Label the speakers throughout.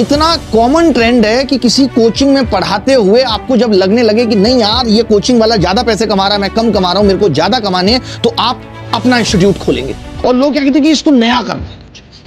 Speaker 1: इतना common trend है कि किसी कोचिंग में पढ़ाते हुए आपको जब लगने लगे कि नहीं यार ये कोचिंग वाला ज्यादा पैसे कमा रहा है, मैं कम कमा रहा हूं, मेरे को ज्यादा कमाने हैं, तो आप अपना इंस्टीट्यूट खोलेंगे। और लोग क्या कहते हैं कि इसको नया करना है,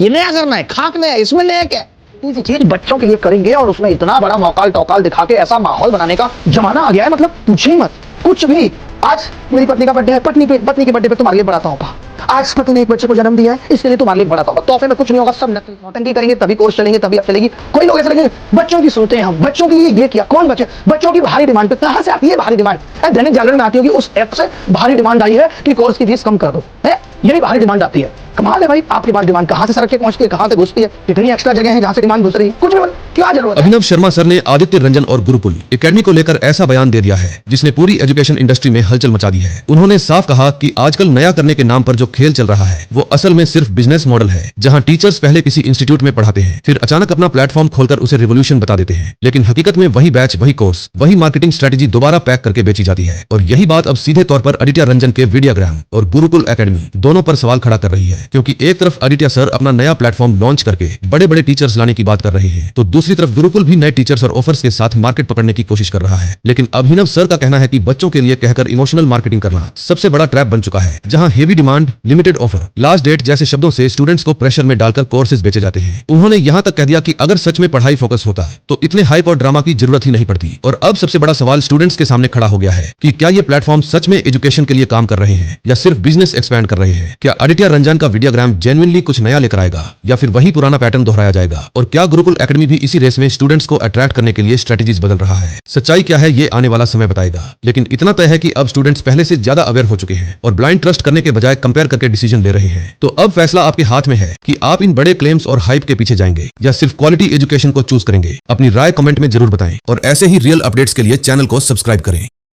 Speaker 1: ये नया करना है, खाक नया, इसमें नया क्या है? चीज बच्चों के लिए करेंगे और उसमें इतना बड़ा मौकाल टौकाल दिखा के ऐसा माहौल बनाने का जमाना आ गया है, मतलब पूछिए मत कुछ भी। आज मेरी पत्नी का बर्थडे है, पत्नी के बर्थडे पे तुम्हारे लिए बढ़ाता हूँ। आज पत्नी ने एक बच्चे को जन्म दिया है, इसके लिए तुम्हारे लिए बढ़ाता हूँ। तोहफे में कुछ नहीं होगा, सब नौटंकी करेंगे तभी कोर्स चलेंगे, तभी अब चलेगी। कोई लोग ऐसे लगेंगे बच्चों की सुनते हैं हम, बच्चों के लिए ये किया। कौन बच्चे? बच्चों की भारी डिमांड पे कहां से आती है भारी डिमांड? दैनिक जागरण में आती होगी, उस ऐप से भारी डिमांड आई है कि कोर्स की फीस कम कर दो, है यही भारी डिमांड आती है। कमाल है भाई, आपकी बात डिमांड कहां से सड़क के पहुंचती है, कहां से घुसती है, कितनी एक्स्ट्रा जगह है जहां से डिमांड घुस रही है, कुछ भी क्या जरूरत है।
Speaker 2: अभिनव शर्मा सर ने आदित्य रंजन और गुरुकुल एकेडमी को लेकर ऐसा बयान दे दिया है जिसने पूरी एजुकेशन इंडस्ट्री में हलचल मचा दी है। उन्होंने साफ कहा कि आजकल नया करने के नाम पर जो खेल चल रहा है वो असल में सिर्फ बिजनेस मॉडल है, जहां टीचर्स पहले किसी इंस्टीट्यूट में पढ़ाते हैं, फिर अचानक अपना प्लेटफॉर्म खोलकर उसे रिवोल्यूशन बता देते हैं, लेकिन हकीकत में वही बैच, वही कोर्स, वही मार्केटिंग स्ट्रेटेजी दोबारा पैक करके बेची जाती है। और यही बात अब सीधे तौर पर आदित्य रंजन के वीडियोग्राम और गुरुकुल एकेडमी दोनों पर सवाल खड़ा कर रही है, क्योंकि एक तरफ आदित्य सर अपना नया प्लेटफॉर्म लॉन्च करके बड़े बड़े टीचर्स लाने की बात कर रहे हैं, तो दूसरी तरफ गुरुकुल भी नए टीचर्स और ऑफर्स के साथ मार्केट पकड़ने की कोशिश कर रहा है। लेकिन अभिनव सर का कहना है कि बच्चों के लिए कहकर इमोशनल मार्केटिंग करना सबसे बड़ा ट्रैप बन चुका है, जहां heavy demand, limited offer, last date जैसे शब्दों से स्टूडेंट्स को प्रेशर में डालकर कोर्सेज बेचे जाते हैं। उन्होंने यहां तक कह दिया कि अगर सच में पढ़ाई फोकस होता तो इतने हाइप और ड्रामा की जरूरत ही नहीं पड़ती। और अब सबसे बड़ा सवाल स्टूडेंट्स के सामने खड़ा हो गया है कि क्या ये प्लेटफॉर्म सच में एजुकेशन के लिए काम कर रहे हैं या सिर्फ बिजनेस एक्सपैंड कर रहे हैं? क्या आदित्य रंजन का वीडियोग्राम जेन्युइनली कुछ नया लेकर आएगा या फिर वही पुराना पैटर्न दोहराया जाएगा? और क्या गुरुकुल एकेडमी भी इसी रेस में स्टूडेंट्स को अट्रैक्ट करने के लिए स्ट्रेटेजीज बदल रहा है? सच्चाई क्या है ये आने वाला समय बताएगा, लेकिन इतना तय है कि अब स्टूडेंट्स पहले से ज्यादा अवेयर हो चुके हैं और ब्लाइंड ट्रस्ट करने के बजाय कंपेयर करके डिसीजन ले रहे हैं। तो अब फैसला आपके हाथ में है कि आप इन बड़े क्लेम्स और हाइप के पीछे जाएंगे या सिर्फ क्वालिटी एजुकेशन को चूज करेंगे। अपनी राय कमेंट में जरूर बताएं और ऐसे ही रियल अपडेट्स के लिए चैनल को सब्सक्राइब करें।